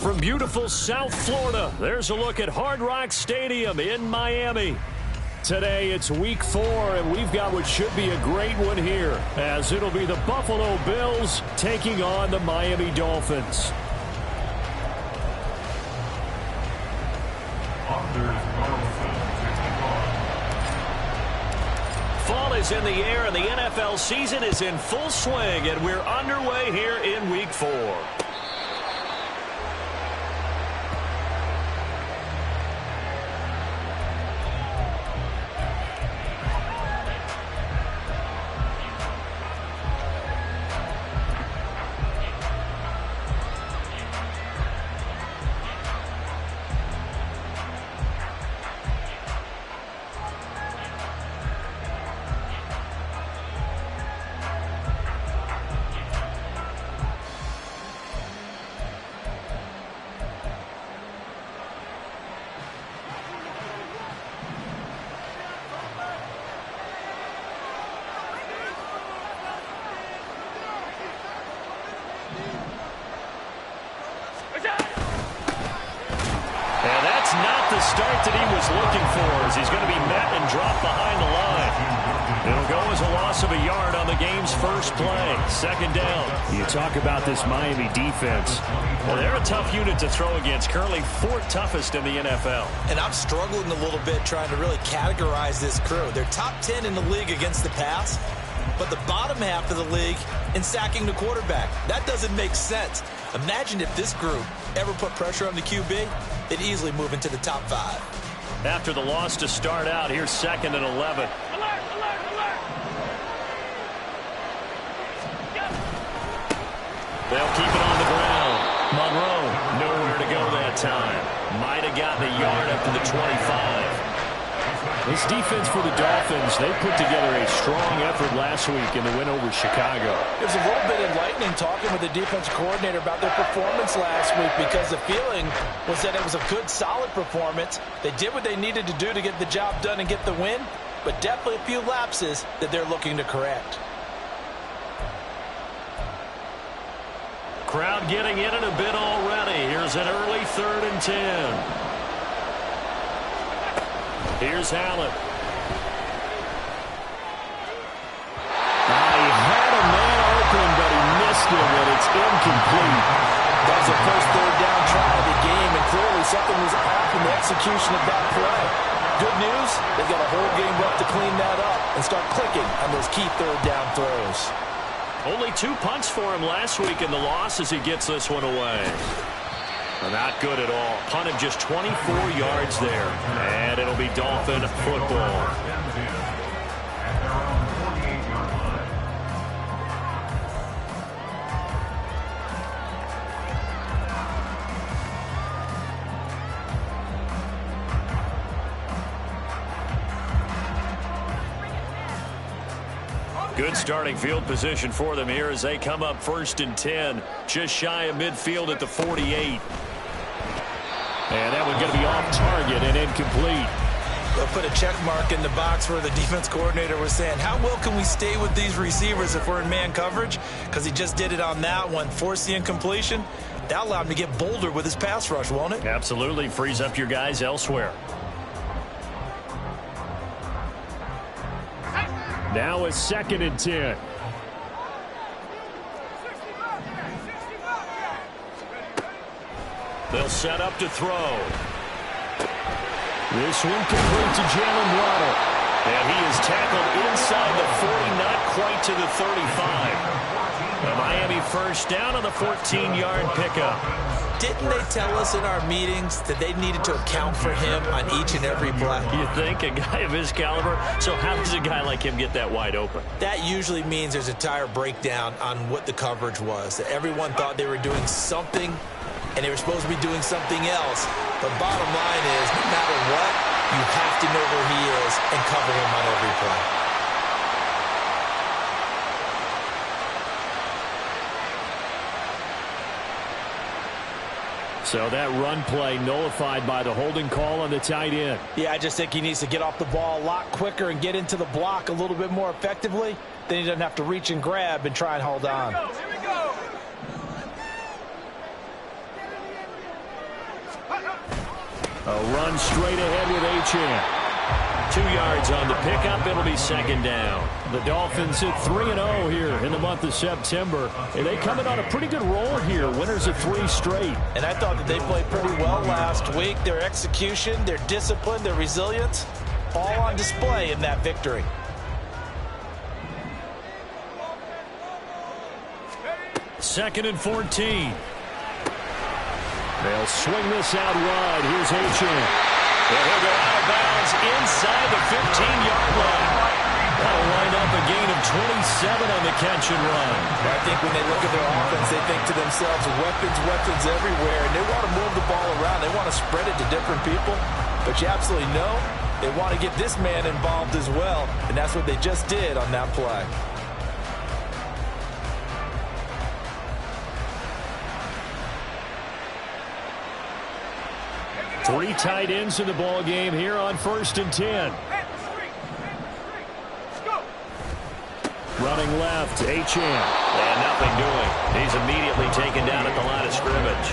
From beautiful South Florida, there's a look at Hard Rock Stadium in Miami. Today it's week 4, and we've got what should be a great one here, as it'll be the Buffalo Bills taking on the Miami Dolphins. Fall is in the air, and the NFL season is in full swing, and we're underway here in week 4. Not the start that he was looking for, as he's going to be met and dropped behind the line. It'll go as a loss of a yard on the game's first play. Second down. You talk about this Miami defense. Well, they're a tough unit to throw against, currently 4th toughest in the NFL. And I'm struggling a little bit trying to really categorize this crew. They're top 10 in the league against the pass, but the bottom half of the league in sacking the quarterback. That doesn't make sense. Imagine if this group ever put pressure on the QB, they'd easily move into the top 5. After the loss to start out, here's 2nd and 11. Alert, alert, alert. They'll keep it on the ground. Monroe, nowhere to go that time. Might have gotten a yard up to the 25. This defense for the Dolphins, they put together a strong effort last week in the win over Chicago. It was a little bit enlightening talking with the defensive coordinator about their performance last week, because the feeling was that it was a good, solid performance. They did what they needed to do to get the job done and get the win, but definitely a few lapses that they're looking to correct. Crowd getting in it a bit already. Here's an early 3rd and 10. Here's Allen. He had a man open, but he missed him, and it's incomplete. That was the first 3rd down try of the game, and clearly something was off in the execution of that play. Good news, they've got a whole game left to clean that up and start clicking on those key 3rd down throws. Only 2 punts for him last week in the loss as he gets this one away. Not good at all. Punted just 24 yards there. And it'll be Dolphin football. Good starting field position for them here as they come up 1st and 10. Just shy of midfield at the 48. And that one's going to be off target and incomplete. They'll put a check mark in the box where the defense coordinator was saying, how well can we stay with these receivers if we're in man coverage? Because he just did it on that one, forced the incompletion. That allowed him to get bolder with his pass rush, won't it? Absolutely. Frees up your guys elsewhere. Now it's 2nd and 10. They'll set up to throw. This one complete to Jalen Waddle. And he is tackled inside the 40, not quite to the 35. A Miami first down on the 14-yard pickup. Didn't they tell us in our meetings that they needed to account for him on each and every play? You think? A guy of his caliber? So how does a guy like him get that wide open? That usually means there's a tire breakdown on what the coverage was. That everyone thought they were doing something, and they were supposed to be doing something else. But bottom line is, no matter what, you have to know where he is and cover him on every play. So that run play nullified by the holding call on the tight end. Yeah, I just think he needs to get off the ball a lot quicker and get into the block a little bit more effectively. Then he doesn't have to reach and grab and try and hold on. Here we go. A run straight ahead with Achane. 2 yards on the pickup. It'll be second down. The Dolphins hit 3-0 here in the month of September. And they come in on a pretty good roll here. Winners of 3 straight. And I thought that they played pretty well last week. Their execution, their discipline, their resilience, all on display in that victory. Second and 14. They'll swing this out wide. Here's Achane. And he'll go out of bounds inside the 15-yard line. That'll wind up a gain of 27 on the catch and run. I think when they look at their offense, they think to themselves, weapons everywhere, and they want to move the ball around. They want to spread it to different people. But you absolutely know they want to get this man involved as well, and that's what they just did on that play. Three tight ends in the ball game here on 1st and 10. Running left, Achane. And nothing doing. He's immediately taken down at the line of scrimmage.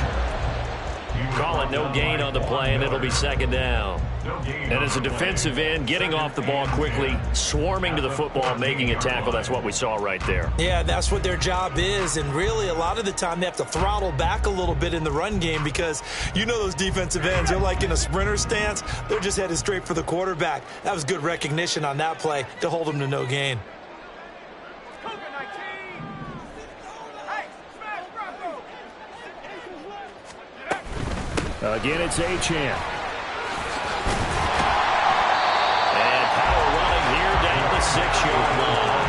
Call it no gain on the play, and it'll be second down. And as a defensive end, getting off the ball quickly, swarming to the football, making a tackle, that's what we saw right there. Yeah, that's what their job is, and really a lot of the time they have to throttle back a little bit in the run game because you know those defensive ends, they're like in a sprinter stance. They're just headed straight for the quarterback. That was good recognition on that play to hold them to no gain. Again, it's Achane. And power running here down the 6-yard line.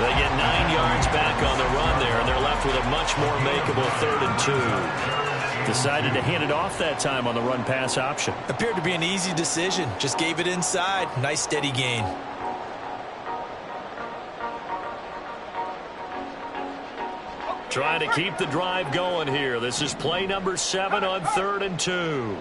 They get 9 yards back on the run there, and they're left with a much more makeable 3rd and 2. Decided to hand it off that time on the run-pass option. Appeared to be an easy decision. Just gave it inside. Nice steady gain. Trying to keep the drive going here. This is play number 7 on 3rd and 2.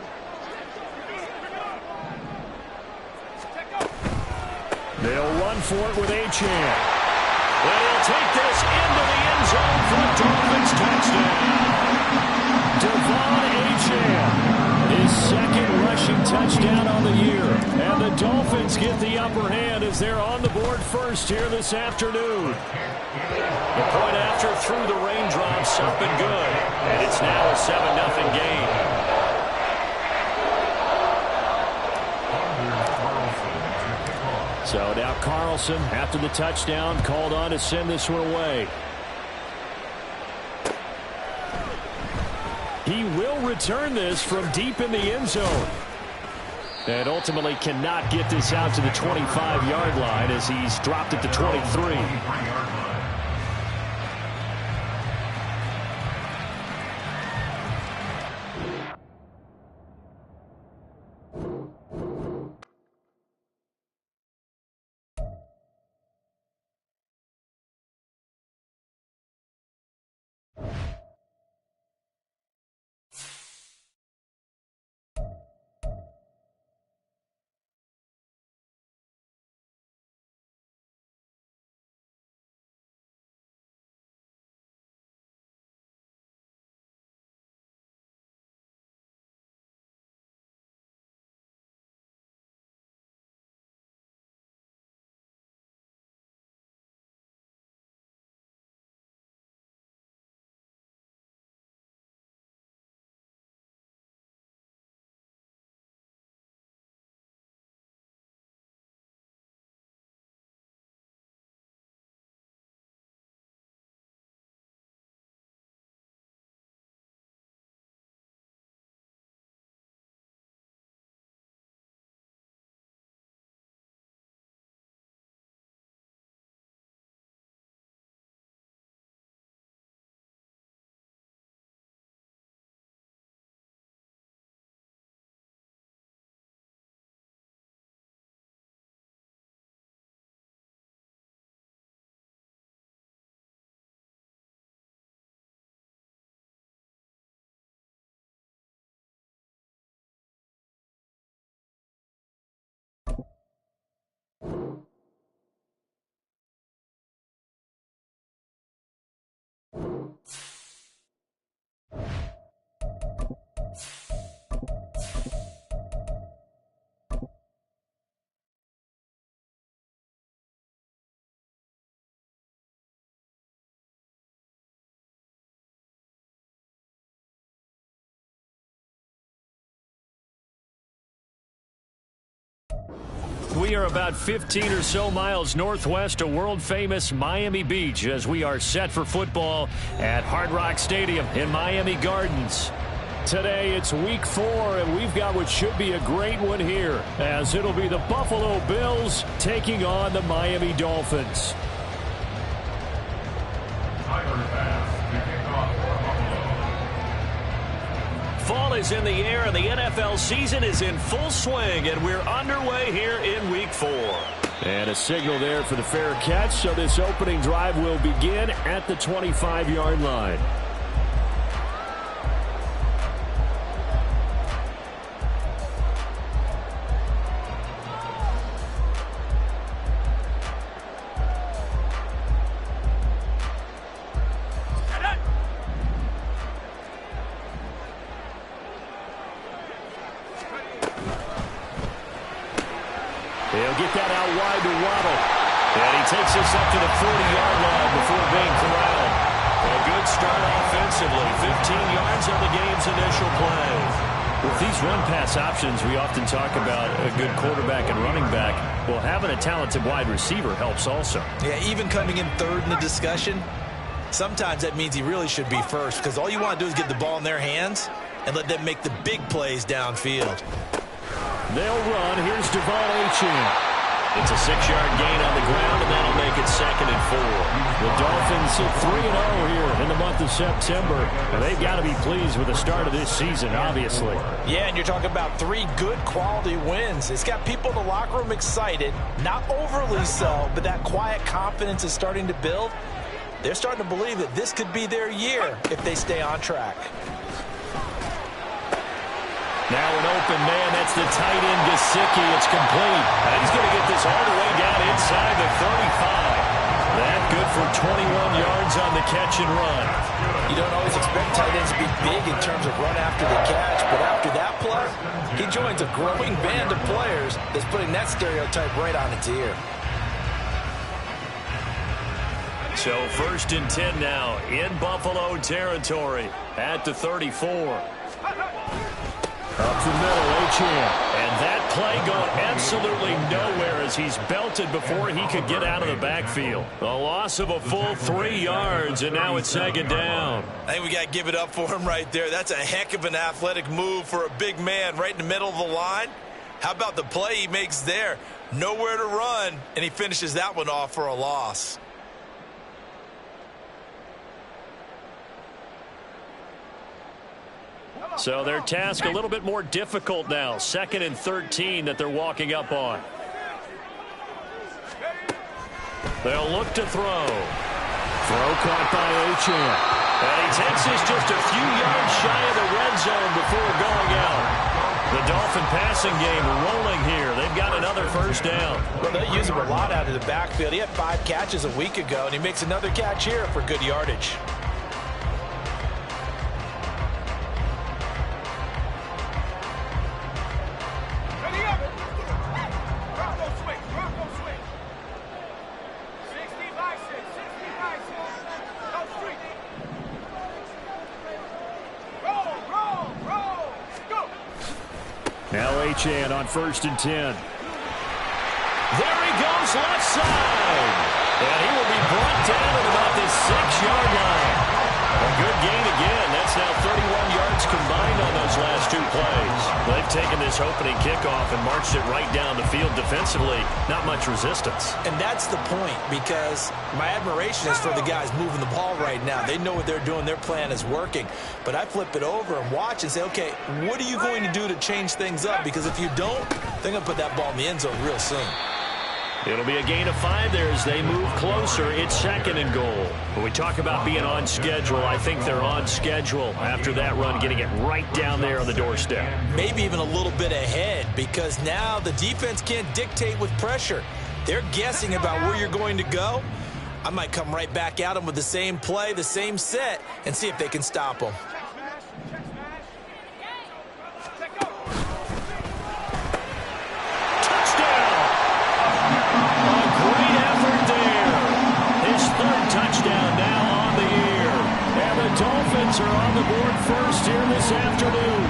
They'll run for it with Achane. And he'll take this into the end zone for a Dolphins touchdown. Devon Achane, his second rushing touchdown on the year. And the Dolphins get the upper hand as they're on the board first here this afternoon. The point after through the raindrops up and good. And it's now a 7-0 game. So now Carlson, after the touchdown, called on to send this one away. He will return this from deep in the end zone. And ultimately cannot get this out to the 25-yard line as he's dropped it to 23. We are about 15 or so miles northwest of world-famous Miami Beach as we are set for football at Hard Rock Stadium in Miami Gardens. Today, it's week 4, and we've got what should be a great one here, as it'll be the Buffalo Bills taking on the Miami Dolphins. Fall is in the air, and the NFL season is in full swing, and we're underway here in week 4. And a signal there for the fair catch, so this opening drive will begin at the 25-yard line. He'll get that out wide to Waddle. And he takes us up to the 40-yard line before being corralled. A good start offensively. 15 yards on the game's initial play. With these run-pass options, we often talk about a good quarterback and running back. Well, having a talented wide receiver helps also. Yeah, even coming in third in the discussion, sometimes that means he really should be first, because all you want to do is get the ball in their hands and let them make the big plays downfield. They'll run. Here's Devon Achane. It's a 6-yard gain on the ground, and that'll make it 2nd and 4. The Dolphins sit 3-0 here in the month of September. And they've got to be pleased with the start of this season, obviously. Yeah, and you're talking about 3 good quality wins. It's got people in the locker room excited, not overly so, but that quiet confidence is starting to build. They're starting to believe that this could be their year if they stay on track. Now an open man, that's the tight end, Gesicki. It's complete. And he's going to get this all the way down inside the 35. That good for 21 yards on the catch and run. You don't always expect tight ends to be big in terms of run after the catch, but after that play, he joins a growing band of players that's putting that stereotype right on its ear. So 1st and 10 now in Buffalo territory at the 34. Up the middle, Achane. And that play going absolutely nowhere as he's belted before he could get out of the backfield. A loss of a full 3 yards, and now it's 2nd down. I think we got to give it up for him right there. That's a heck of an athletic move for a big man right in the middle of the line. How about the play he makes there? Nowhere to run, and he finishes that one off for a loss. So their task a little bit more difficult now. 2nd and 13 that they're walking up on. They'll look to throw. Throw caught by Achane. And he takes us just a few yards shy of the red zone before going out. The Dolphin passing game rolling here. They've got another 1st down. Well, they use him a lot out of the backfield. He had 5 catches a week ago, and he makes another catch here for good yardage. Now Achane on 1st and 10. There he goes left side. And he will be brought down at about the 6-yard line. A good gain again. That's now 31 yards combined on those last 2 plays. They've taken this opening kickoff and marched it right down the field defensively. Not much resistance. And that's the point, because my admiration is for the guys moving the ball right now. They know what they're doing. Their plan is working. But I flip it over and watch and say, okay, what are you going to do to change things up? Because if you don't, they're going to put that ball in the end zone real soon. It'll be a gain of 5 there as they move closer. It's 2nd and goal. When we talk about being on schedule, I think they're on schedule after that run, getting it right down there on the doorstep. Maybe even a little bit ahead, because now the defense can't dictate with pressure. They're guessing about where you're going to go. I might come right back at them with the same play, the same set, and see if they can stop them. Touchdown now on the year. And the Dolphins are on the board first here this afternoon.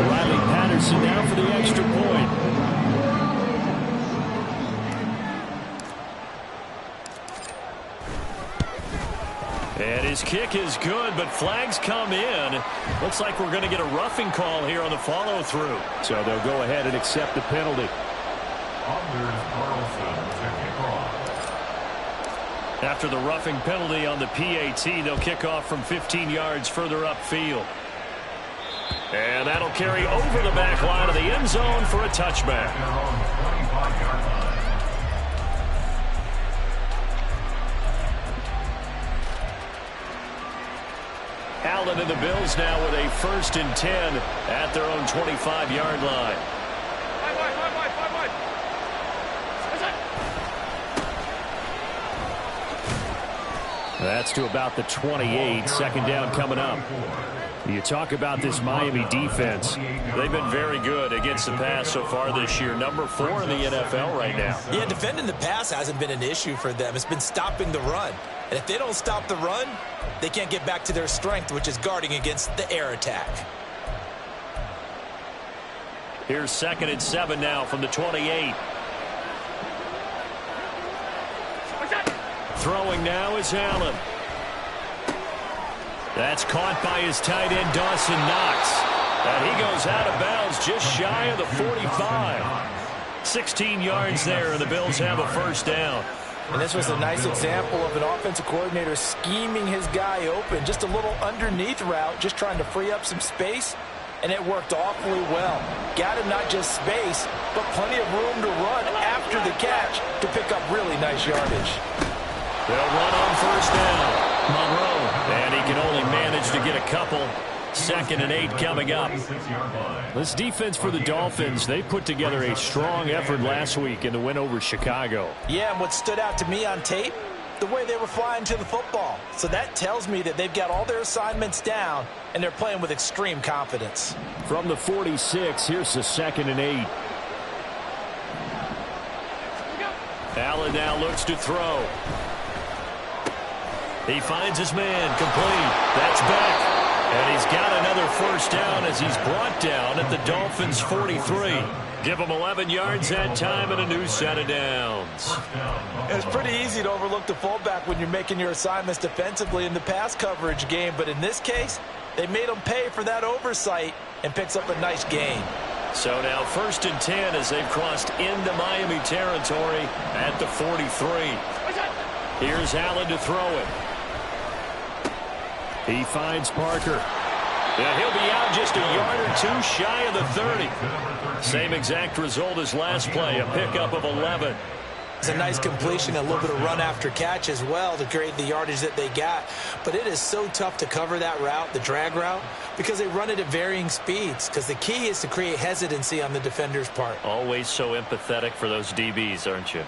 Riley Patterson now for the extra point. And his kick is good, but flags come in. Looks like we're going to get a roughing call here on the follow-through. So they'll go ahead and accept the penalty. After the roughing penalty on the PAT, they'll kick off from 15 yards further upfield. And that'll carry over the back line of the end zone for a touchback. Allen and the Bills now with a 1st and 10 at their own 25-yard line. That's to about the 28. 2nd down coming up. You talk about this Miami defense. They've been very good against the pass so far this year. Number 4 in the NFL right now. Yeah, defending the pass hasn't been an issue for them. It's been stopping the run. And if they don't stop the run, they can't get back to their strength, which is guarding against the air attack. Here's 2nd and 7 now from the 28. Throwing now is Allen. That's caught by his tight end, Dawson Knox. And he goes out of bounds just shy of the 45. 16 yards there, and the Bills have a 1st down. And this was a nice example of an offensive coordinator scheming his guy open. Just a little underneath route, just trying to free up some space, and it worked awfully well. Got him not just space, but plenty of room to run after the catch to pick up really nice yardage. They'll run on 1st down. Monroe, and he can only manage to get a couple. 2nd and 8 coming up. This defense for the Dolphins, they put together a strong effort last week in the win over Chicago. Yeah, and what stood out to me on tape, the way they were flying to the football. So that tells me that they've got all their assignments down, and they're playing with extreme confidence. From the 46, here's the 2nd and 8. Allen now looks to throw. He finds his man, complete. That's back. And he's got another 1st down as he's brought down at the Dolphins' 43. Give him 11 yards that time and a new set of downs. It's pretty easy to overlook the fullback when you're making your assignments defensively in the pass coverage game. But in this case, they made him pay for that oversight and picks up a nice gain. So now 1st and 10 as they've crossed into Miami territory at the 43. Here's Allen to throw it. He finds Parker. Yeah, he'll be out just a yard or 2 shy of the 30. Same exact result as last play, a pickup of 11. It's a nice completion, a little bit of run after catch as well to create the yardage that they got. But it is so tough to cover that route, the drag route, because they run it at varying speeds. Because the key is to create hesitancy on the defender's part. Always so empathetic for those DBs, aren't you?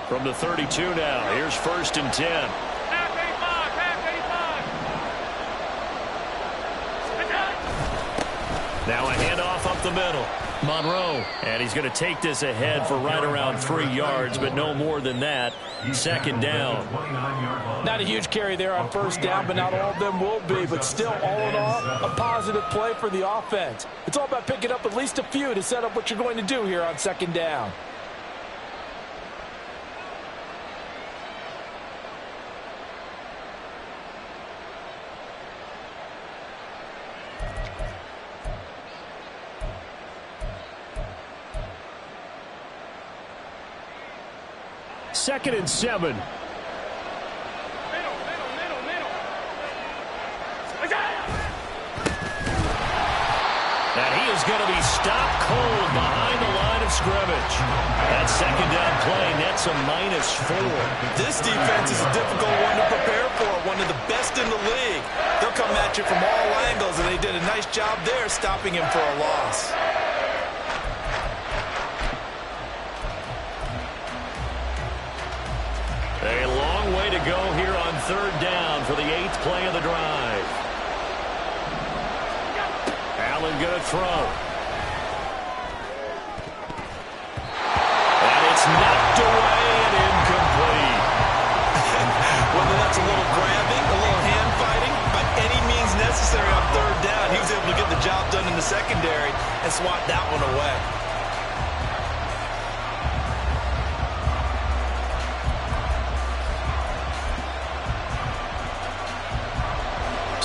From the 32 now, here's 1st and 10. Half 85. Now a handoff up the middle. Monroe, and he's going to take this ahead for right around 3 yards, but no more than that. 2nd down. Not a huge carry there on 1st down, but not all of them will be. But still, all in all, a positive play for the offense. It's all about picking up at least a few to set up what you're going to do here on 2nd down. Second and 7. Middle. And he is going to be stopped cold behind the line of scrimmage. That 2nd down play nets a -4. This defense is a difficult one to prepare for, one of the best in the league. They'll come at you from all angles, and they did a nice job there stopping him for a loss. A long way to go here on 3rd down for the 8th play of the drive. Allen going to throw. And it's knocked away and incomplete. Whether that's a little grabbing, a little hand fighting, and swat that one away.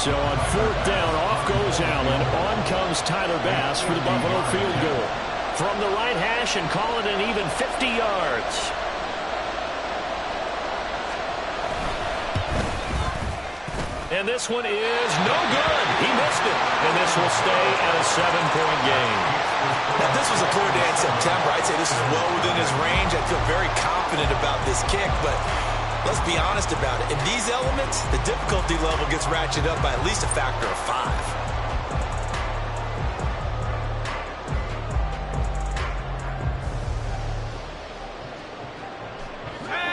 So on fourth down, off goes Allen. On comes Tyler Bass for the Buffalo field goal. From the right hash and call it an even 50 yards. And this one is no good. He missed it. And this will stay at a 7-point game. Now, if this was a clear day in September, I'd say this is well within his range. I feel very confident about this kick, but let's be honest about it. In these elements, the difficulty level gets ratcheted up by at least a factor of 5.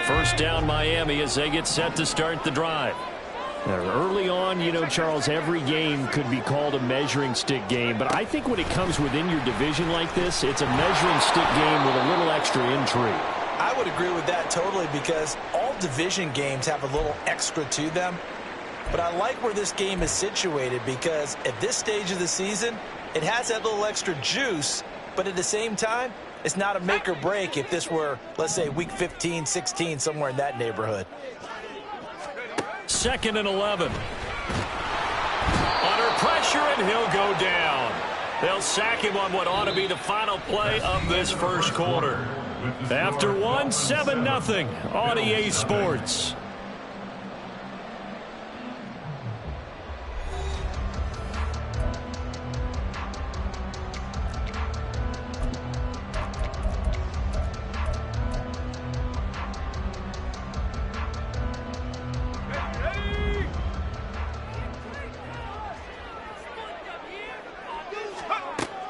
First down Miami as they get set to start the drive. Now, early on, you know, Charles, every game could be called a measuring stick game. But I think when it comes within your division like this, it's a measuring stick game with a little extra intrigue. I would agree with that totally because all division games have a little extra to them. But I like where this game is situated because at this stage of the season, it has that little extra juice. But at the same time, it's not a make or break if this were, let's say, week 15, 16, somewhere in that neighborhood. 2nd and 11. Under pressure, and he'll go down. They'll sack him on what ought to be the final play of this first quarter. After one, 7-0 on EA Sports.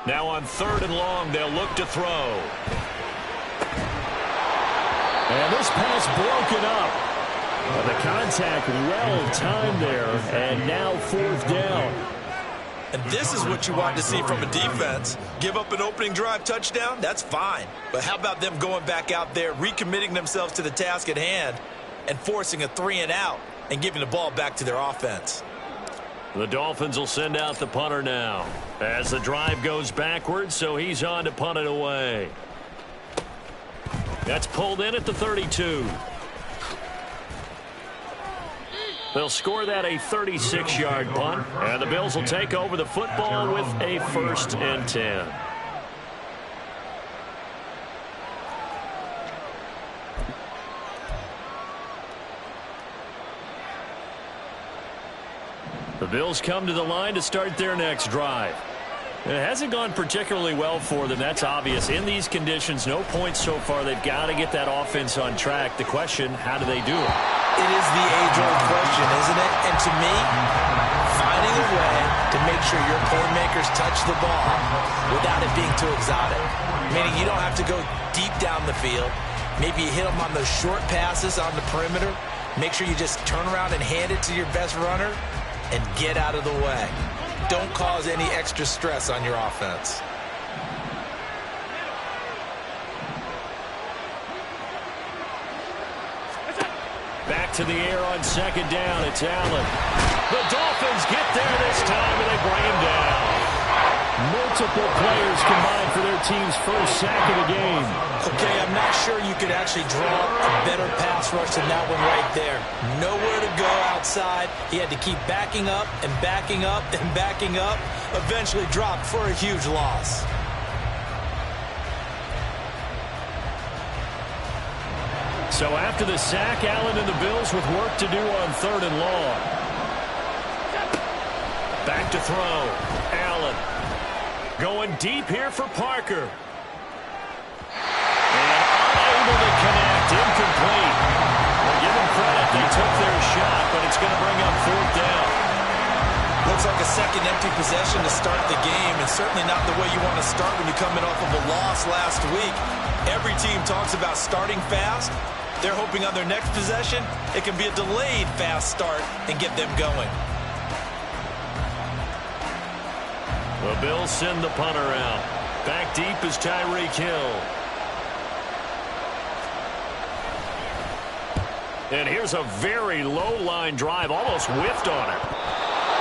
Now on 3rd and long, they'll look to throw. And this pass broken up. Well, the contact well timed there, and now 4th down. And this is what you want to see from a defense. Give up an opening drive touchdown, that's fine. But how about them going back out there, recommitting themselves to the task at hand, and forcing a 3-and-out and giving the ball back to their offense. The Dolphins will send out the punter now as the drive goes backwards, so he's on to punt it away. That's pulled in at the 32. They'll score that a 36-yard punt, and the Bills will take over the football with a 1st and 10. The Bills come to the line to start their next drive. It hasn't gone particularly well for them. That's obvious. In these conditions, no points so far. They've got to get that offense on track. The question, how do they do it? It is the age-old question, isn't it? And to me, finding a way to make sure your playmakers touch the ball without it being too exotic. Meaning you don't have to go deep down the field. Maybe you hit them on those short passes on the perimeter. Make sure you just turn around and hand it to your best runner and get out of the way. Don't cause any extra stress on your offense. Back to the air on 2nd down. It's Allen. The Dolphins get there this time, and they bring him down. Multiple players combined for their team's first sack of the game. Okay, I'm not sure you could actually draw a better pass rush than that one right there. Nowhere to go outside. He had to keep backing up and backing up and backing up. Eventually dropped for a huge loss. So after the sack, Allen and the Bills with work to do on 3rd and long. Back to throw. Allen going deep here for Parker. And unable to connect. Incomplete. Well, give them credit. They took their shot, but it's going to bring up 4th down. Looks like a second empty possession to start the game, and certainly not the way you want to start when you're coming off of a loss last week. Every team talks about starting fast. They're hoping on their next possession, it can be a delayed fast start and get them going. The Bills send the punter out. Back deep is Tyreek Hill. And here's a very low line drive, almost whiffed on it.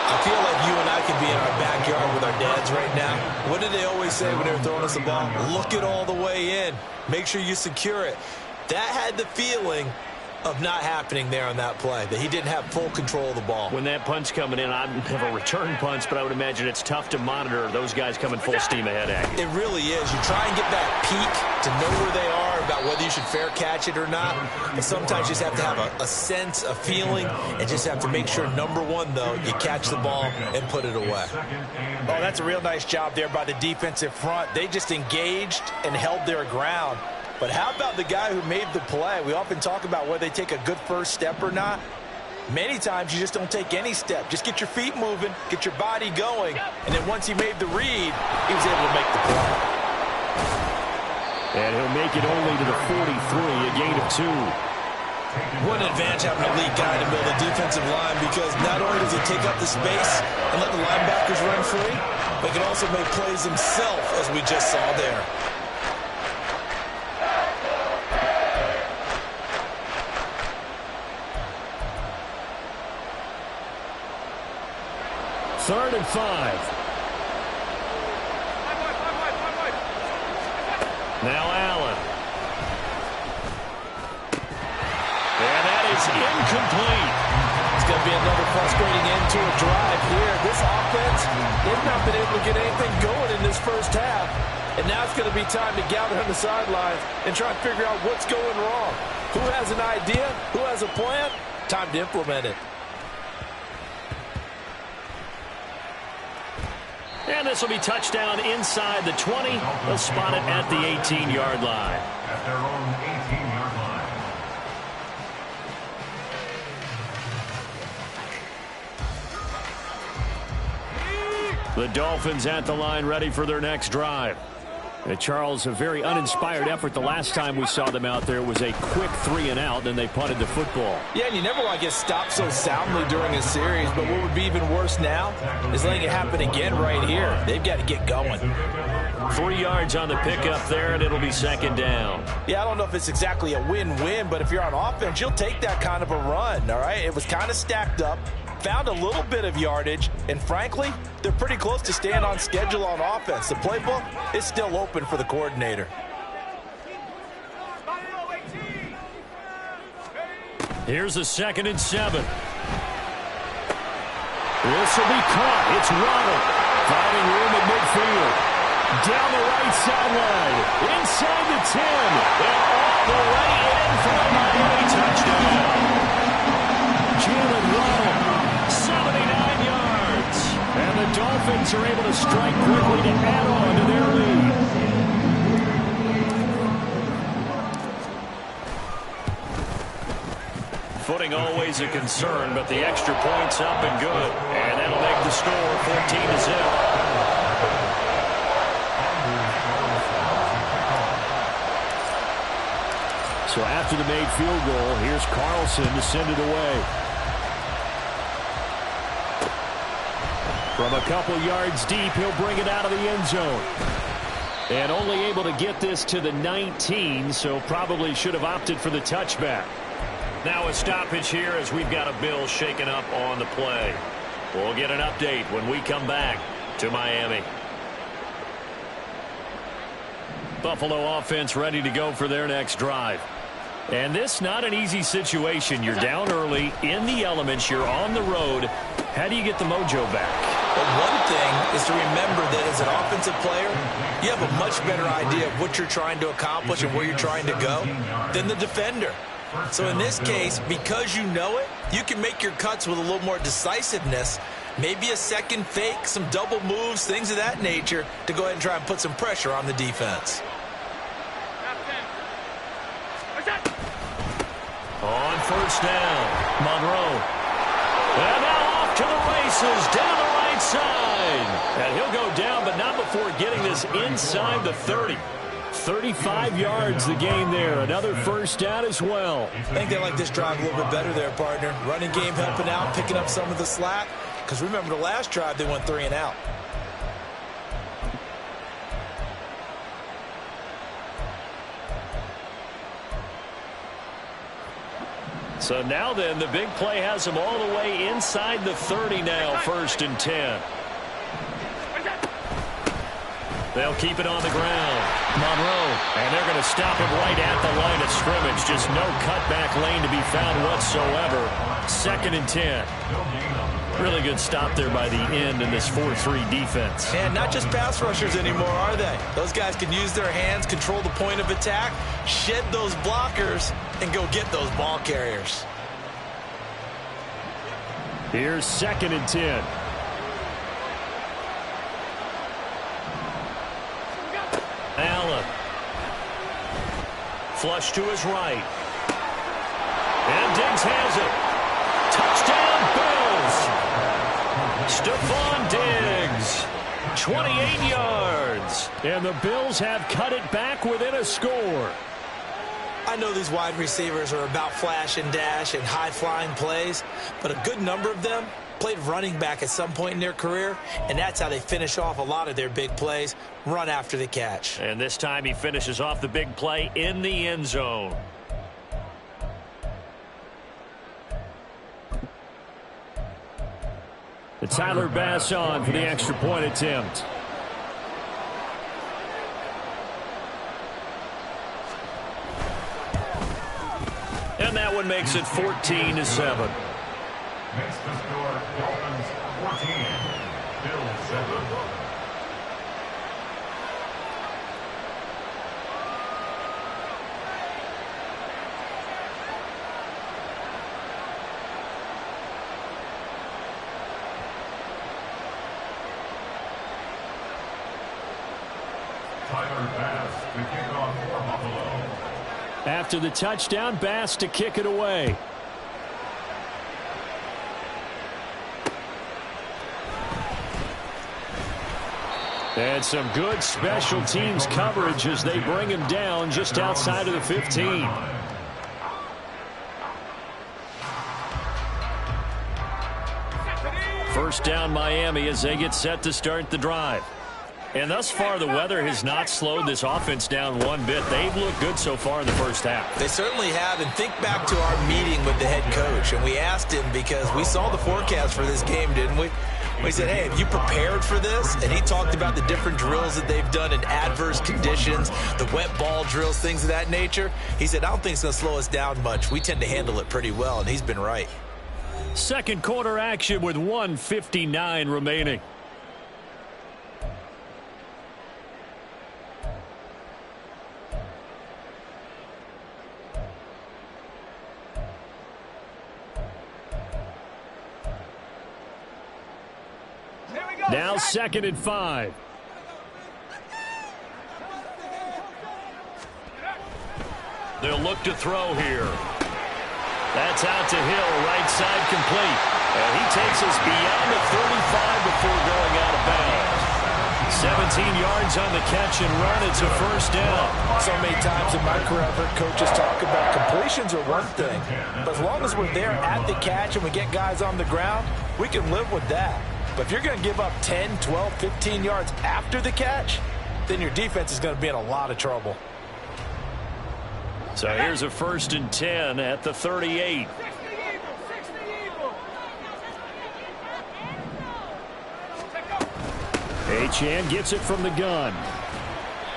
I feel like you and I could be in our backyard with our dads right now. What did they always say when they were throwing us the ball? Look it all the way in. Make sure you secure it. That had the feeling of not happening there on that play, that he didn't have full control of the ball. When that punch coming in, I have a return punch, but I would imagine it's tough to monitor those guys coming full steam ahead at you. It really is. You try and get that peek to know where they are, about whether you should fair catch it or not. But sometimes you just have to have a sense, a feeling, and just have to make sure, number one, though, you catch the ball and put it away. Oh, that's a real nice job there by the defensive front. They just engaged and held their ground. But how about the guy who made the play? We often talk about whether they take a good first step or not. Many times you just don't take any step. Just get your feet moving, get your body going, and then once he made the read, he was able to make the play. And he'll make it only to the 43, a gain of 2. What an advantage having an elite guy to build a defensive line, because not only does he take up the space and let the linebackers run free, but he can also make plays himself, as we just saw there. Third and 5. Now Allen. And that is incomplete. It's going to be another frustrating end to a drive here. This offense, they've not been able to get anything going in this first half. And now it's going to be time to gather on the sidelines and try and figure out what's going wrong. Who has an idea? Who has a plan? Time to implement it. And this will be touchdown inside the 20. They'll spot it at the 18-yard line. At their own 18-yard line. The Dolphins at the line, ready for their next drive. And Charles, a very uninspired effort the last time we saw them out there. It was a quick 3-and-out, then they punted the football. Yeah, and you never want to get stopped so soundly during a series, but what would be even worse now is letting it happen again right here. They've got to get going. 3 yards on the pickup there, and it'll be second down. Yeah, I don't know if it's exactly a win-win, but if you're on offense, you'll take that kind of a run, all right? It was kind of stacked up, found a little bit of yardage, and frankly, they're pretty close to staying on schedule on offense. The playbook is still open for the coordinator. Here's a 2nd and 7. This will be caught. It's Waddle. Finding room at midfield. Down the right sideline. Inside the 10. And off the way in for a Miami touchdown. Jalen Waddle, 79 yards. And the Dolphins are able to strike quickly to add on to their lead. Footing always a concern, but the extra point's up and good. And that'll make the score 14-0. So after the made field goal, here's Carlson to send it away. From a couple yards deep, he'll bring it out of the end zone. And only able to get this to the 19, so probably should have opted for the touchback. Now a stoppage here as we've got a Bill shaken up on the play. We'll get an update when we come back to Miami. Buffalo offense ready to go for their next drive. And this not an easy situation. You're down early, in the elements, you're on the road. How do you get the mojo back? Well, one thing is to remember that as an offensive player, you have a much better idea of what you're trying to accomplish and where you're trying to go than the defender. So in this case, because you know it, you can make your cuts with a little more decisiveness, maybe a second fake, some double moves, things of that nature, to go ahead and try and put some pressure on the defense. On first down, Monroe. And now off to the races, down the right side. And he'll go down, but not before getting this inside the 30. 35 yards the gain there. Another first down as well. I think they like this drive a little bit better there, partner. Running game helping out, picking up some of the slack. Because remember the last drive, they went 3-and-out. So now then, the big play has him all the way inside the 30 now, 1st and 10. They'll keep it on the ground. Monroe, and they're going to stop him right at the line of scrimmage. Just no cutback lane to be found whatsoever. 2nd and 10. Really good stop there by the end in this 4-3 defense. And not just pass rushers anymore, are they? Those guys can use their hands, control the point of attack, shed those blockers, and go get those ball carriers. Here's 2nd and 10. Allen. Flush to his right. And Diggs has it. Touchdown, Bills. Stephon Diggs. 28 yards. And the Bills have cut it back within a score. I know these wide receivers are about flash and dash and high-flying plays, but a good number of them played running back at some point in their career, and that's how they finish off a lot of their big plays, run after the catch. And this time he finishes off the big play in the end zone. The Tyler Bass on for the extra point attempt. And that one makes it 14-7. Makes the score Dolphins 14, Bills 7. Tyler Bass to kick off for Buffalo. After the touchdown, Bass to kick it away. And some good special teams coverage as they bring him down just outside of the 15. First down Miami as they get set to start the drive. And thus far, the weather has not slowed this offense down one bit. They've looked good so far in the first half. They certainly have, and think back to our meeting with the head coach, and we asked him because we saw the forecast for this game, didn't we? We said, hey, have you prepared for this? And he talked about the different drills that they've done in adverse conditions, the wet ball drills, things of that nature. He said, I don't think it's going to slow us down much. We tend to handle it pretty well, and he's been right. Second quarter action with 1:59 remaining. Now 2nd and 5. They'll look to throw here. That's out to Hill, right side complete. And he takes us beyond the 35 before going out of bounds. 17 yards on the catch and run. It's a first down. So many times in my career, I've heard coaches talk about completions are one thing. But as long as we're there at the catch and we get guys on the ground, we can live with that. But if you're going to give up 10, 12, 15 yards after the catch, then your defense is going to be in a lot of trouble. So here's a 1st and 10 at the 38. Achane gets it from the gun.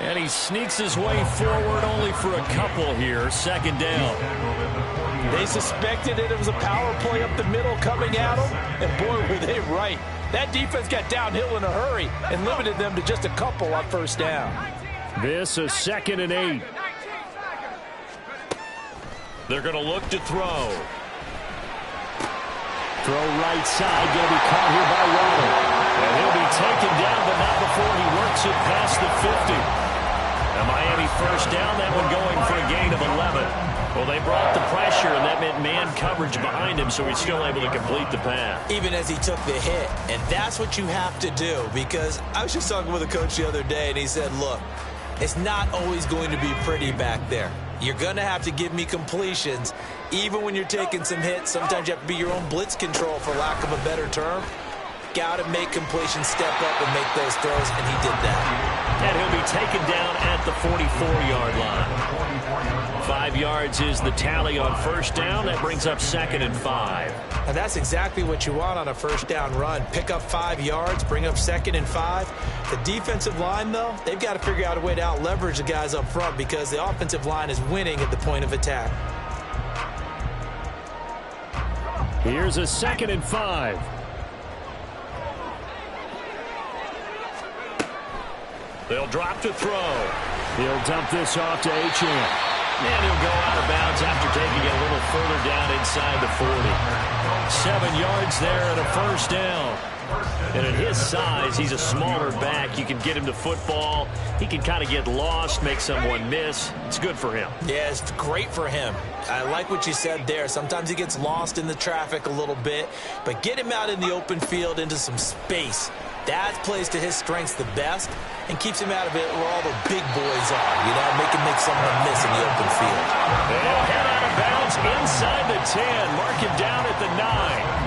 And he sneaks his way forward only for a couple here. 2nd down. They suspected it was a power play up the middle coming at them, and boy, were they right. That defense got downhill in a hurry and limited them to just a couple on 1st down. This is 2nd and 8. They're going to look to throw. Throw right side, going to be caught here by Waddle. And he'll be taken down, but not before he works it past the 50. A Miami 1st down, that one going for a gain of 11. Well, they brought the pressure, and that meant man coverage behind him, so he's still able to complete the pass. Even as he took the hit, and that's what you have to do, because I was just talking with a coach the other day, and he said, look, it's not always going to be pretty back there. You're going to have to give me completions, even when you're taking some hits. Sometimes you have to be your own blitz control, for lack of a better term. Got to make completions, step up, and make those throws, and he did that. And he'll be taken down at the 44-yard line. 5 yards is the tally on first down. That brings up 2nd and 5. And that's exactly what you want on a first down run. Pick up 5 yards, bring up 2nd and 5. The defensive line, though, they've got to figure out a way to out-leverage the guys up front because the offensive line is winning at the point of attack. Here's a 2nd and 5. They'll drop to throw. He'll dump this off to Achane. And he'll go out of bounds after taking it a little further down inside the 40. 7 yards there and a first down. And at his size, he's a smaller back. You can get him to football. He can kind of get lost, make someone miss. It's good for him. Yeah, it's great for him. I like what you said there. Sometimes he gets lost in the traffic a little bit, but get him out in the open field into some space. That plays to his strengths the best and keeps him out of it where all the big boys are, you know, make someone miss in the open field. They'll head out of bounds inside the 10. Mark him down at the 9.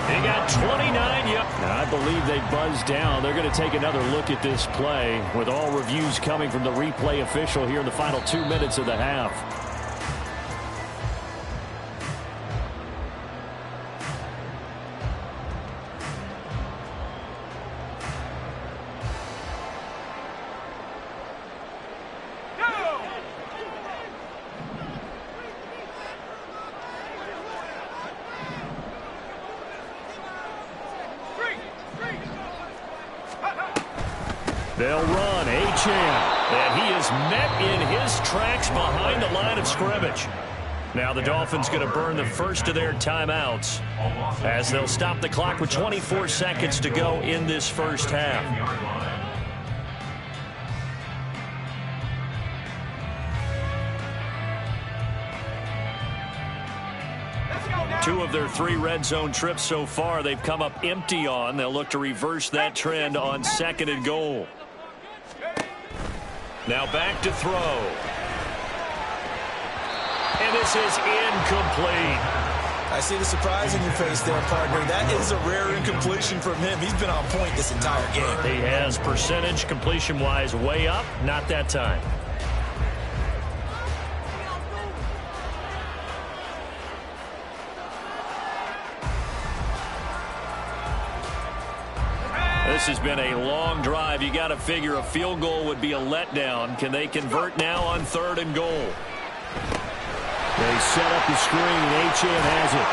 He got 29 yards. Now, I believe they buzzed down. They're going to take another look at this play with all reviews coming from the replay official here in the final 2 minutes of the half. They'll run. Achane. And he is met in his tracks behind the line of scrimmage. Now the Dolphins going to burn the first of their timeouts as they'll stop the clock with 24 seconds to go in this first half. 2 of their 3 red zone trips so far they've come up empty on. They'll look to reverse that trend on 2nd and goal. Now back to throw. And this is incomplete. I see the surprise in your face there, partner. That is a rare incompletion from him. He's been on point this entire game. He has percentage completion-wise way up. Not that time. This has been a long drive. You got to figure a field goal would be a letdown. Can they convert now on 3rd and goal? They set up the screen. Achane has it.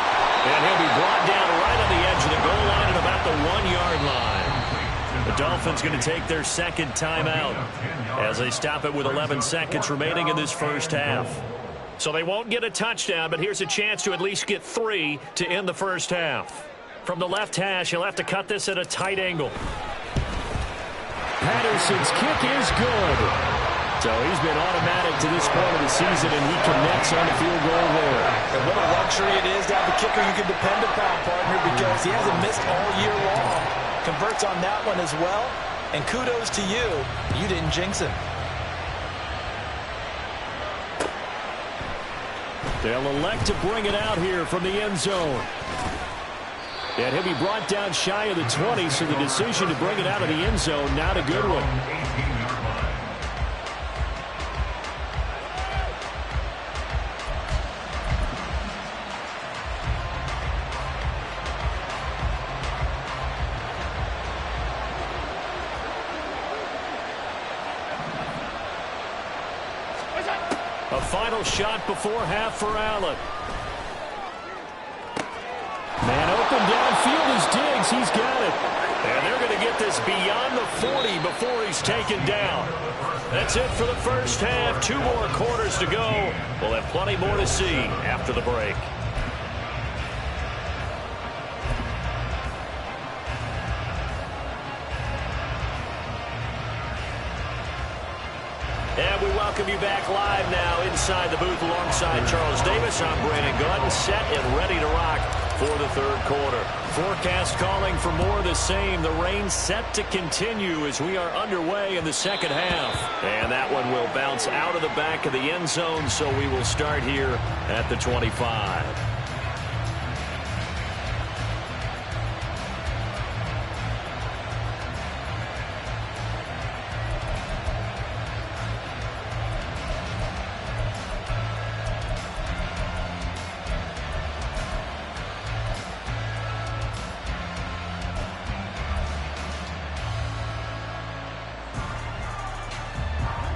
And he'll be brought down right on the edge of the goal line at about the 1-yard line. The Dolphins going to take their 2nd timeout as they stop it with 11 seconds remaining in this first half. So they won't get a touchdown, but here's a chance to at least get 3 to end the first half. From the left hash, he'll have to cut this at a tight angle. Patterson's kick is good. So he's been automatic to this point of the season, and he connects on the field goal there. And what a luxury it is to have a kicker you can depend upon, partner, because he hasn't missed all year long. Converts on that one as well. And kudos to you. You didn't jinx him. They'll elect to bring it out here from the end zone. And he'll be brought down shy of the 20, so the decision to bring it out of the end zone, not a good one. A final shot before half for Allen. Man open downfield is Diggs. He's got it. And they're going to get this beyond the 40 before he's taken down. That's it for the first half. 2 more quarters to go. We'll have plenty more to see after the break. And we welcome you back live now inside the booth alongside Charles Davis. I'm Brandon Gunn, set and ready to rock for the 3rd quarter. Forecast calling for more of the same. The rain set to continue as we are underway in the 2nd half. And that one will bounce out of the back of the end zone, so we will start here at the 25.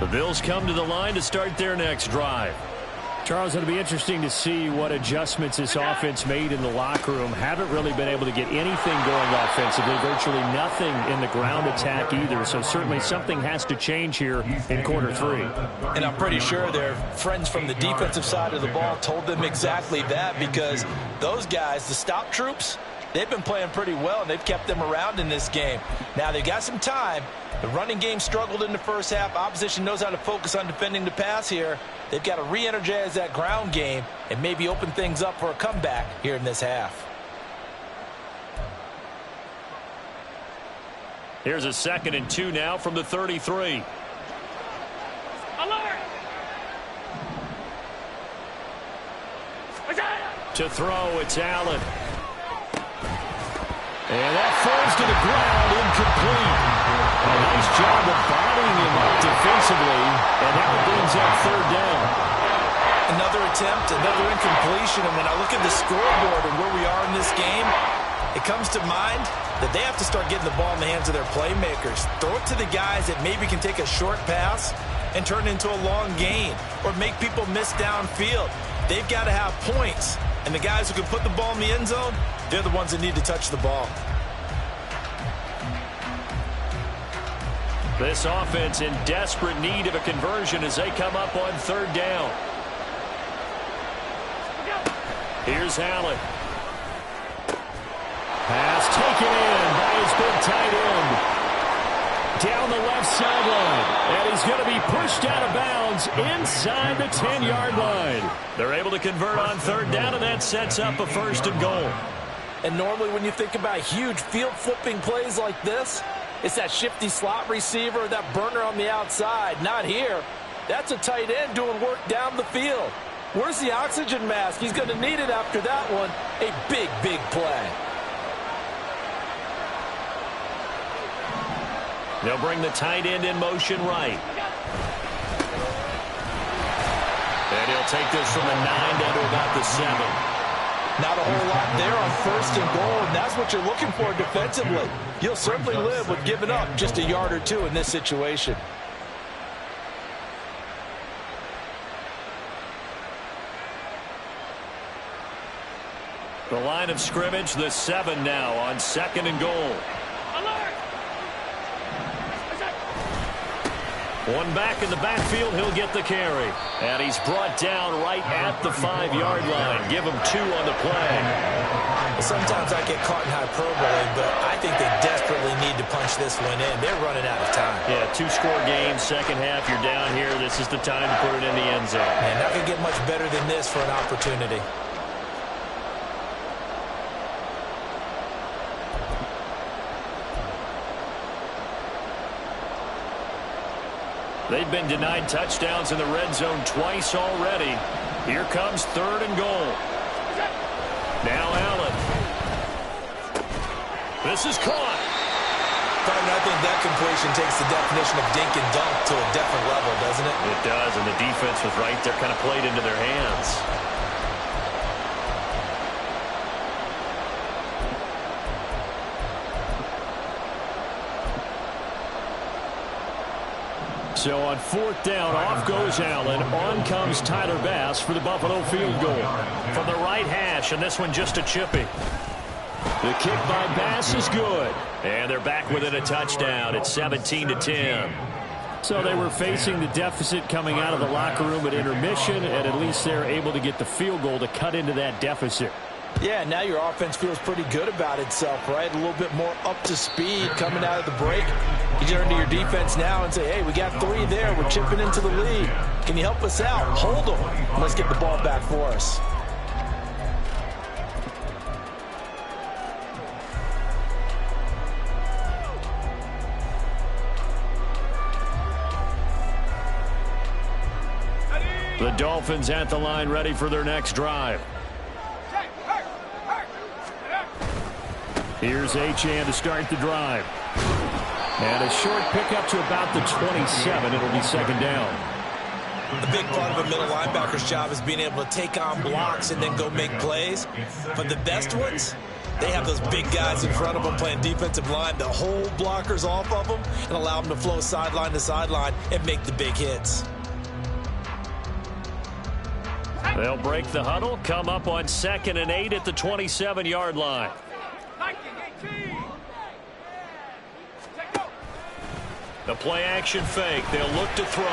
The Bills come to the line to start their next drive. Charles, it'll be interesting to see what adjustments this offense made in the locker room. Haven't really been able to get anything going offensively. Virtually nothing in the ground attack either. So certainly something has to change here in quarter 3. And I'm pretty sure their friends from the defensive side of the ball told them exactly that, because those guys, the stop troops, they've been playing pretty well, and they've kept them around in this game. Now, they got some time. The running game struggled in the first half. Opposition knows how to focus on defending the pass here. They've got to re-energize that ground game and maybe open things up for a comeback here in this half. Here's a 2nd and 2 now from the 33. Alert! To throw, it's Allen. And that falls to the ground, incomplete. A nice job of bodying him up defensively, and now it brings up 3rd down. Another attempt, another incompletion, and when I look at the scoreboard and where we are in this game, it comes to mind that they have to start getting the ball in the hands of their playmakers. Throw it to the guys that maybe can take a short pass and turn it into a long gain, or make people miss downfield. They've got to have points, and the guys who can put the ball in the end zone, they're the ones that need to touch the ball. This offense in desperate need of a conversion as they come up on 3rd down. Here's Allen. Pass taken in by his big tight end. Down the left sideline. And he's going to be pushed out of bounds inside the 10-yard line. They're able to convert on 3rd down, and that sets up a 1st and goal. And normally when you think about huge field-flipping plays like this, it's that shifty slot receiver, that burner on the outside. Not here. That's a tight end doing work down the field. Where's the oxygen mask? He's going to need it after that one. A big, big play. They'll bring the tight end in motion right. And he'll take this from the 9 down to about the 7. Not a whole lot there on 1st and goal, and that's what you're looking for defensively. You'll certainly live with giving up just a yard or 2 in this situation. The line of scrimmage, the 7 now on 2nd and goal. One back in the backfield, he'll get the carry. And he's brought down right at the 5-yard line. Give him 2 on the play. Sometimes I get caught in hyperbole, but I think they desperately need to punch this one in. They're running out of time. Yeah, 2-score game, second half, you're down here. This is the time to put it in the end zone. And not going to get much better than this for an opportunity. They've been denied touchdowns in the red zone twice already. Here comes 3rd and goal. Now Allen. This is caught. I think that completion takes the definition of dink and dunk to a different level, doesn't it? It does, and the defense was right there, kind of played into their hands. So on 4th down, off goes Allen. On comes Tyler Bass for the Buffalo field goal. From the right hash, and this one just a chippy. The kick by Bass is good. And they're back within a touchdown. It's 17-10. So they were facing the deficit coming out of the locker room at intermission, and at least they're able to get the field goal to cut into that deficit. Yeah, now your offense feels pretty good about itself, right? A little bit more up to speed coming out of the break. You turn to your defense now and say, hey, we got 3 there. We're chipping into the lead. Can you help us out? Hold them. Let's get the ball back for us. The Dolphins at the line, ready for their next drive. Here's Achane to start the drive. And a short pickup to about the 27. It'll be 2nd down. A big part of a middle linebacker's job is being able to take on blocks and then go make plays. But the best ones, They have those big guys in front of them playing defensive line to hold blockers off of them and allow them to flow sideline to sideline and make the big hits. They'll break the huddle, come up on 2nd and 8 at the 27-yard line. The play-action fake. They'll look to throw.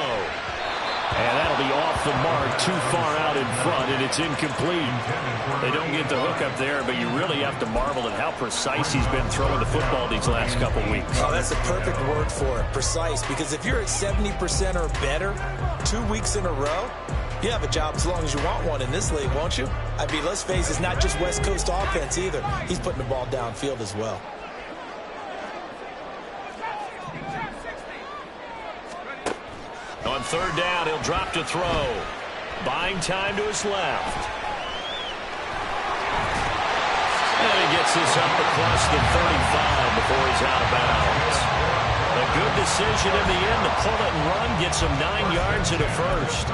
And that'll be off the mark, too far out in front, and it's incomplete. They don't get the hook up there, but you really have to marvel at how precise he's been throwing the football these last couple weeks. Oh, that's a perfect word for it, precise, because if you're at 70% or better 2 weeks in a row, you have a job as long as you want one in this league, won't you? I mean, let's face it, it's not just West Coast offense either. He's putting the ball downfield as well. On 3rd down, he'll drop to throw. Buying time to his left. And he gets this up across the 35 before he's out of bounds. A good decision in the end to pull it and run, gets him 9 yards and a first.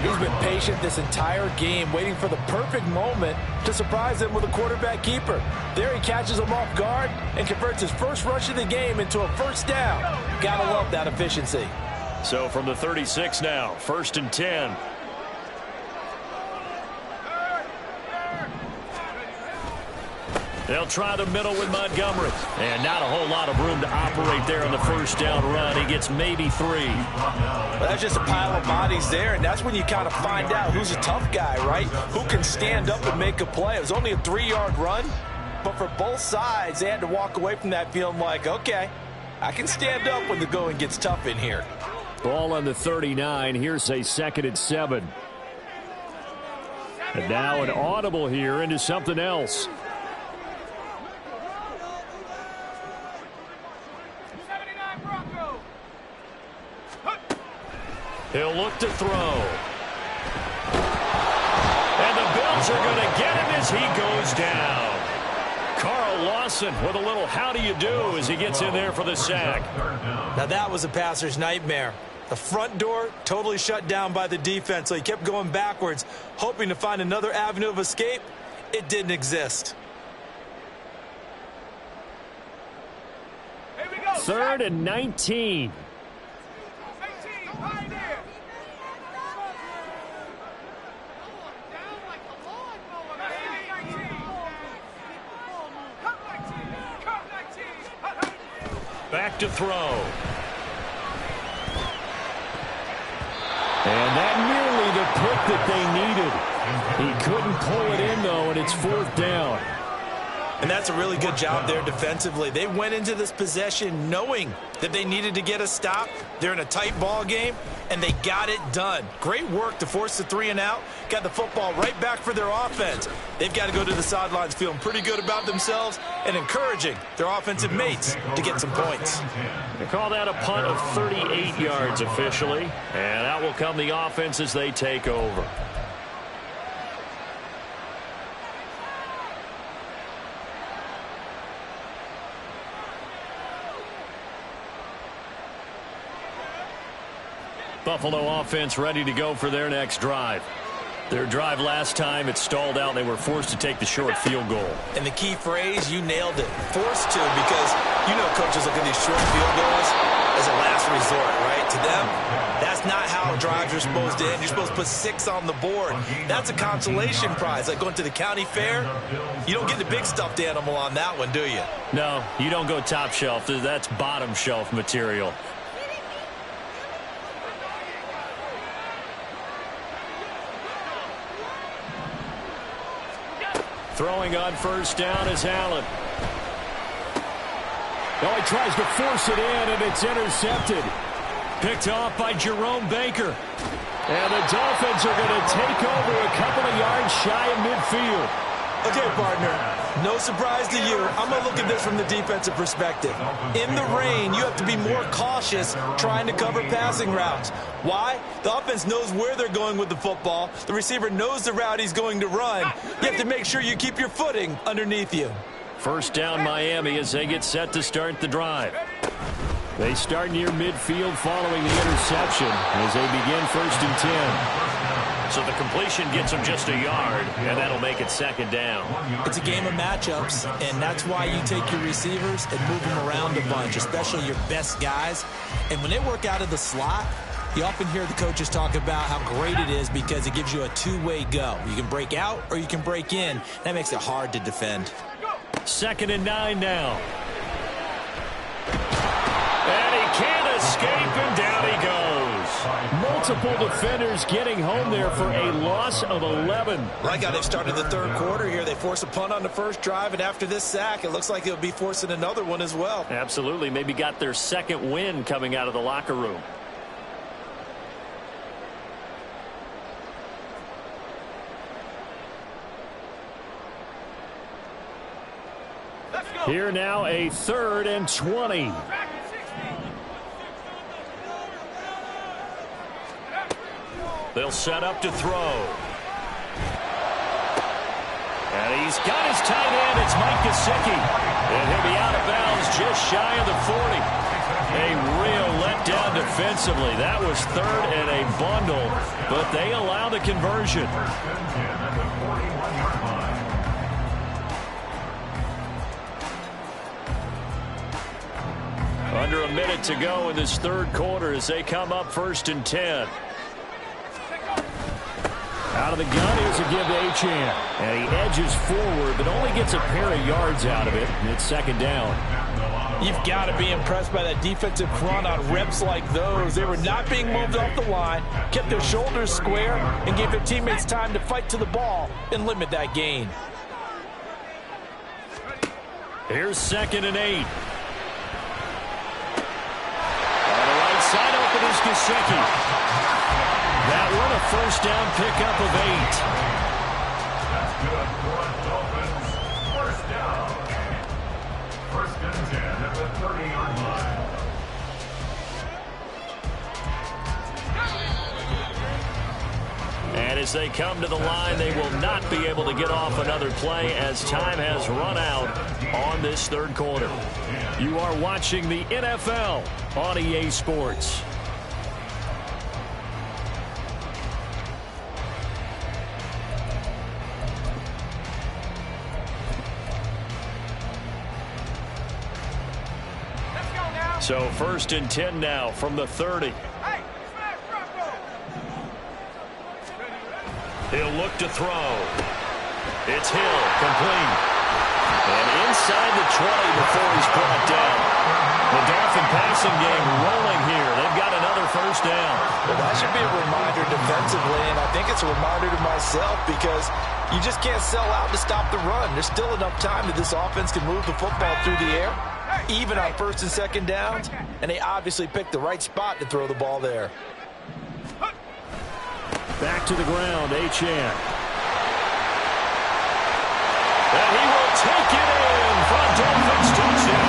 He's been patient this entire game, waiting for the perfect moment to surprise him with a quarterback keeper. There he catches him off guard and converts his first rush of the game into a first down. Gotta love that efficiency. So from the 36 now, 1st and 10. They'll try the middle with Montgomery. And not a whole lot of room to operate there on the first down run. He gets maybe 3. Well, that's just a pile of bodies there, and that's when you kind of find out who's a tough guy, right? Who can stand up and make a play. It was only a 3-yard run, but for both sides, they had to walk away from that feeling like, okay, I can stand up when the going gets tough in here. Ball on the 39. Here's a 2nd and 7. And now an audible here into something else. He'll look to throw. And the Bills are going to get him as he goes down. Carl Lawson with a little how do you do as he gets in there for the sack. Now that was a passer's nightmare. The front door totally shut down by the defense, so he kept going backwards, hoping to find another avenue of escape. It didn't exist. 3rd and 19. Back to throw. And that nearly the pick that they needed. He couldn't pull it in, though, and it's 4th down. And that's a really good job there defensively. They went into this possession knowing that they needed to get a stop. They're in a tight ball game, and they got it done. Great work to force the 3 and out. Got the football right back for their offense. They've got to go to the sidelines feeling pretty good about themselves and encouraging their offensive mates to get some points. They call that a punt of 38 yards officially, and out will come the offense as they take over. Buffalo offense ready to go for their next drive. Their drive last time, it stalled out. They were forced to take the short field goal. And the key phrase, you nailed it. Forced to, because you know coaches look at these short field goals as a last resort, right? To them, that's not how drives are supposed to end. You're supposed to put 6 on the board. That's a consolation prize. Like going to the county fair, you don't get the big stuffed animal on that one, do you? No, you don't go top shelf. That's bottom shelf material. Throwing on first down is Allen. Oh, he tries to force it in, and it's intercepted. Picked off by Jerome Baker. And the Dolphins are going to take over a couple of yards shy of midfield. Okay, partner, no surprise to you. I'm going to look at this from the defensive perspective. In the rain, you have to be more cautious trying to cover passing routes. Why? The offense knows where they're going with the football. The receiver knows the route he's going to run. You have to make sure you keep your footing underneath you. First down Miami as they get set to start the drive. They start near midfield following the interception as they begin 1st and 10. So the completion gets him just a yard, and that'll make it second down. It's a game of matchups, and that's why you take your receivers and move them around a bunch, especially your best guys. And when they work out of the slot, you often hear the coaches talk about how great it is because it gives you a two-way go. You can break out or you can break in. That makes it hard to defend. 2nd and 9 now. And he can't escape, and down he goes. Multiple defenders getting home there for a loss of 11. Like how they've started the third quarter here. They force a punt on the first drive, and after this sack, it looks like they'll be forcing another one as well. Absolutely. Maybe got their second win coming out of the locker room. Here now, a 3rd and 20. They'll set up to throw. And he's got his tight end. It's Mike Gesicki. And he'll be out of bounds just shy of the 40. A real letdown defensively. That was 3rd and a bundle, but they allow the conversion. Under a minute to go in this third quarter as they come up 1st and 10. Out of the gun, here's a give to Achane. And he edges forward, but only gets a pair of yards out of it. And it's 2nd down. You've got to be impressed by that defensive front on reps like those. They were not being moved off the line, kept their shoulders square, and gave their teammates time to fight to the ball and limit that gain. Here's 2nd and 8. On the right side open is Gesicki. That one a 1st down pickup of 8. That's good for Dolphins. 1st down. 1st and 10 at the 30-yard line. And as they come to the line, they will not be able to get off another play as time has run out on this third quarter. You are watching the NFL on EA Sports. So 1st and 10 now from the 30. He'll look to throw. It's Hill, complete. And inside the 20 before he's brought down. The Dolphin passing game rolling here. They've got another 1st down. Well, that should be a reminder defensively, and I think it's a reminder to myself because you just can't sell out to stop the run. There's still enough time that this offense can move the football through the air, even on 1st and 2nd downs, and they obviously picked the right spot to throw the ball there. Back to the ground, Achane. And he will take it in for a Dolphins touchdown.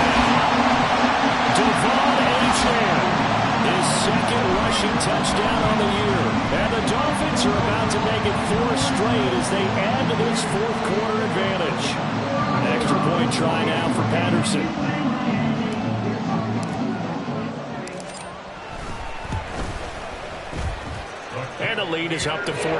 Devon Achane, his 2nd rushing touchdown on the year. And the Dolphins are about to make it 4 straight as they add to this 4th quarter advantage. An extra point try now for Patterson. And the lead is up to 14.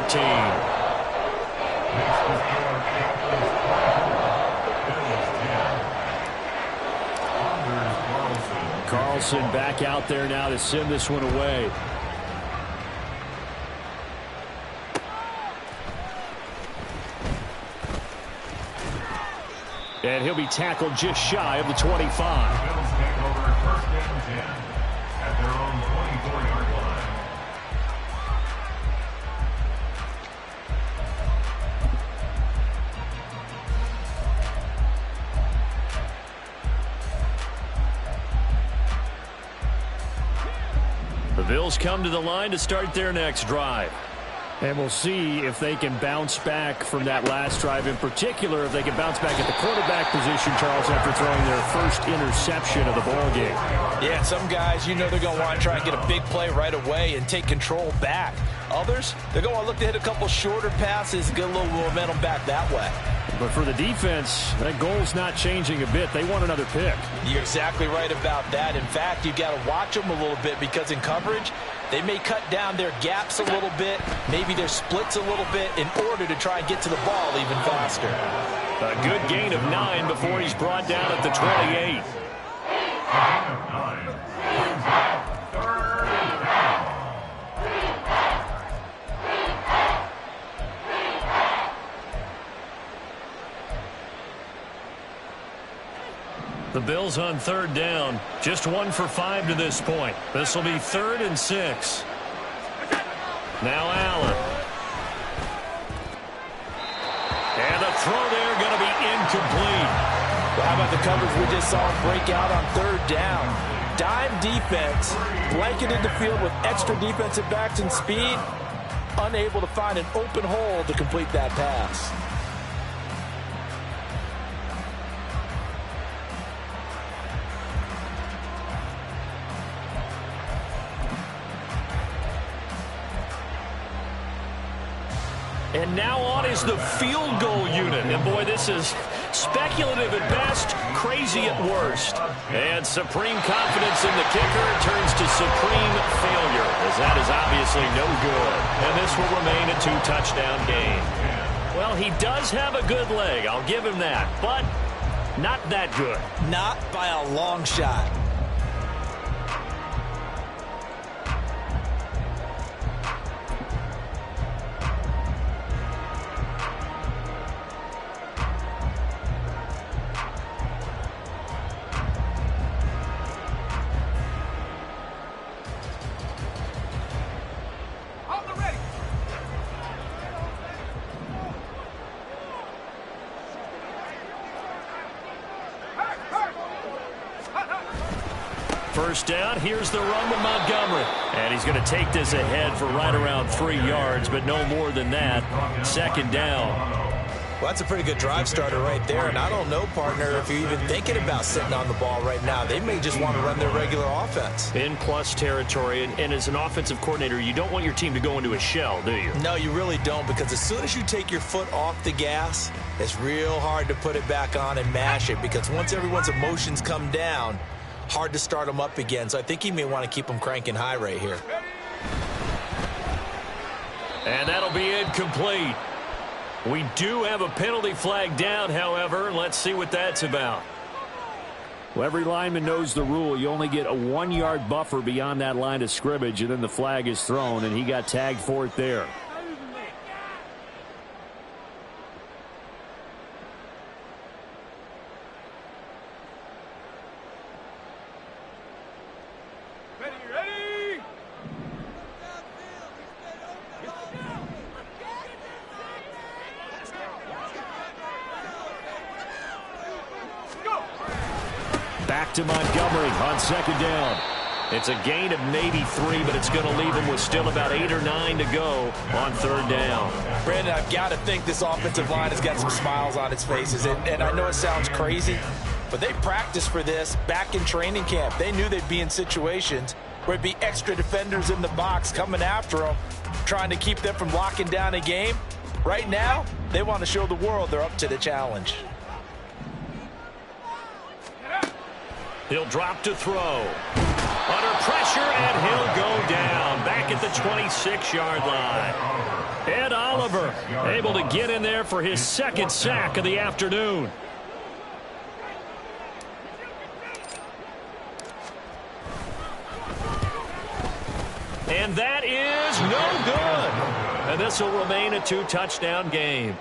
Carlson back out there now to send this one away. And he'll be tackled just shy of the 25. Bills take over 1st and 10 at their own 24-yard line. The Bills come to the line to start their next drive. And we'll see if they can bounce back from that last drive. In particular, if they can bounce back at the quarterback position, Charles, after throwing their first interception of the ballgame. Yeah, some guys, you know they're going to want to try and get a big play right away and take control back. Others, they're going to look to hit a couple shorter passes and get a little momentum back that way. But for the defense, that goal's not changing a bit. They want another pick. You're exactly right about that. In fact, you've got to watch them a little bit because in coverage, They may cut down their gaps a little bit, maybe their splits a little bit in order to try and get to the ball even faster. A good gain of 9 before he's brought down at the 28. The Bills on 3rd down. Just 1 for 5 to this point. This will be 3rd and 6. Now Allen. And the throw there going to be incomplete. Well, how about the coverage we just saw break out on 3rd down? Dime defense, blanketed the field with extra defensive backs and speed, unable to find an open hole to complete that pass. And now on is the field goal unit. And boy, this is speculative at best, crazy at worst. And supreme confidence in the kicker turns to supreme failure, as that is obviously no good. And this will remain a 2-touchdown game. Well, he does have a good leg, I'll give him that, but not that good. Not by a long shot. First down, here's the run with Montgomery. And he's going to take this ahead for right around 3 yards, but no more than that. 2nd down. Well, that's a pretty good drive starter right there. And I don't know, partner, if you're even thinking about sitting on the ball right now. They may just want to run their regular offense. In plus territory, and as an offensive coordinator, you don't want your team to go into a shell, do you? No, you really don't, because as soon as you take your foot off the gas, it's real hard to put it back on and mash it, because once everyone's emotions come down, hard to start them up again. So I think he may want to keep them cranking high right here. And that'll be incomplete. We do have a penalty flag down, however. Let's see what that's about. Well, every lineman knows the rule. You only get a 1-yard buffer beyond that line of scrimmage, and then the flag is thrown, and he got tagged for it there. Back to Montgomery on 2nd down. It's a gain of maybe 3, but it's going to leave him with still about 8 or 9 to go on 3rd down. Brandon, I've got to think this offensive line has got some smiles on its faces. And I know it sounds crazy, but they practiced for this back in training camp. They knew they'd be in situations where it'd be extra defenders in the box coming after them, trying to keep them from locking down a game. Right now, they want to show the world they're up to the challenge. He'll drop to throw. Under pressure, and he'll go down. Back at the 26-yard line. Ed Oliver able to get in there for his 2nd sack of the afternoon. And that is no good. And this will remain a 2-touchdown game.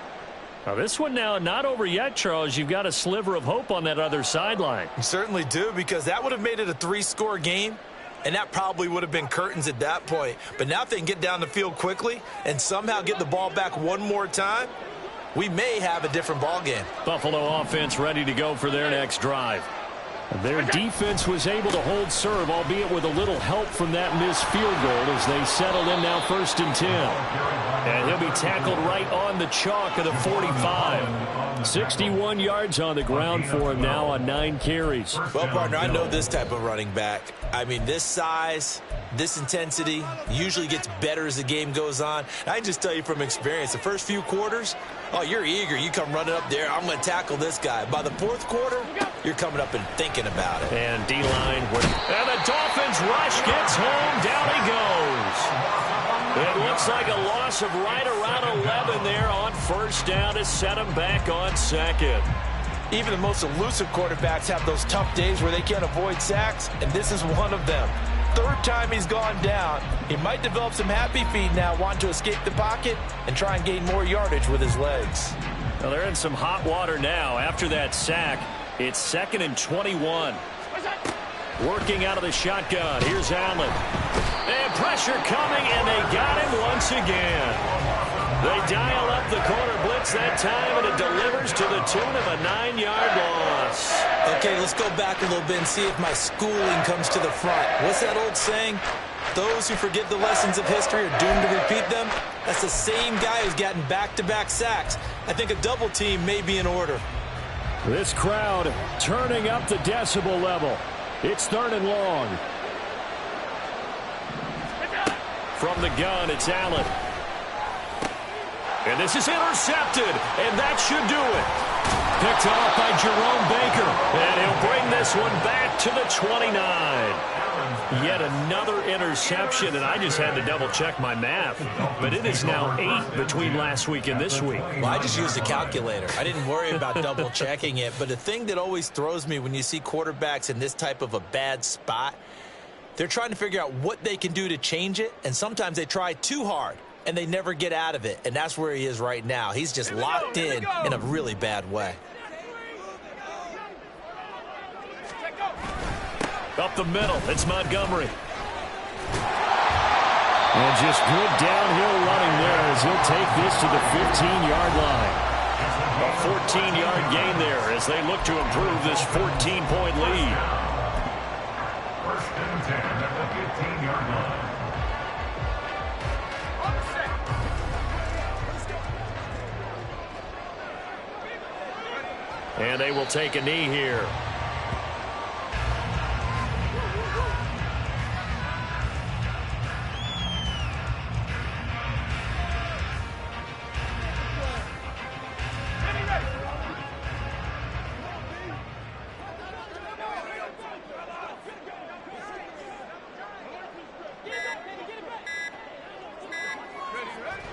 Now, this one now not over yet, Charles. You've got a sliver of hope on that other sideline. You certainly do, because that would have made it a 3-score game, and that probably would have been curtains at that point. But now if they can get down the field quickly and somehow get the ball back one more time, we may have a different ball game. Buffalo offense ready to go for their next drive. Their defense was able to hold serve, albeit with a little help from that missed field goal as they settled in now 1st and 10. And he'll be tackled right on the chalk of the 45. 61 yards on the ground for him now on 9 carries. Well, partner, I know this type of running back. I mean, this size, this intensity usually gets better as the game goes on. I can just tell you from experience, the first few quarters, oh, you're eager. You come running up there, I'm going to tackle this guy. By the 4th quarter, you're coming up and thinking about it. And D-line. And the Dolphins rush gets home. Down he goes. It looks like a loss of right around 11 there on first down to set him back on second. Even the most elusive quarterbacks have those tough days where they can't avoid sacks, and this is one of them. Third time he's gone down. He might develop some happy feet now, wanting to escape the pocket and try and gain more yardage with his legs. Well, they're in some hot water now. After that sack, it's 2nd and 21. Working out of the shotgun. Here's Allen. And pressure coming, and they got him once again. They dial up the corner blitz that time, and it delivers to the tune of a 9-yard loss. Okay, let's go back a little bit and see if my schooling comes to the front. What's that old saying? Those who forget the lessons of history are doomed to repeat them. That's the same guy who's gotten back-to-back sacks. I think a double team may be in order. This crowd turning up the decibel level. It's 3rd and long. From the gun, it's Allen. And this is intercepted, and that should do it. Picked off by Jerome Baker, and he'll bring this one back to the 29. Yet another interception, and I just had to double-check my math. But it is now 8 between last week and this week. Well, I just used a calculator. I didn't worry about double-checking it. But the thing that always throws me when you see quarterbacks in this type of a bad spot, they're trying to figure out what they can do to change it, and sometimes they try too hard, and they never get out of it. And that's where he is right now. He's just locked in a really bad way. Up the middle, it's Montgomery. And just good downhill running there as he'll take this to the 15-yard line. A 14-yard gain there as they look to improve this 14-point lead. 1st and 10 at the 15-yard line. And they will take a knee here.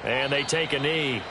And they take a knee.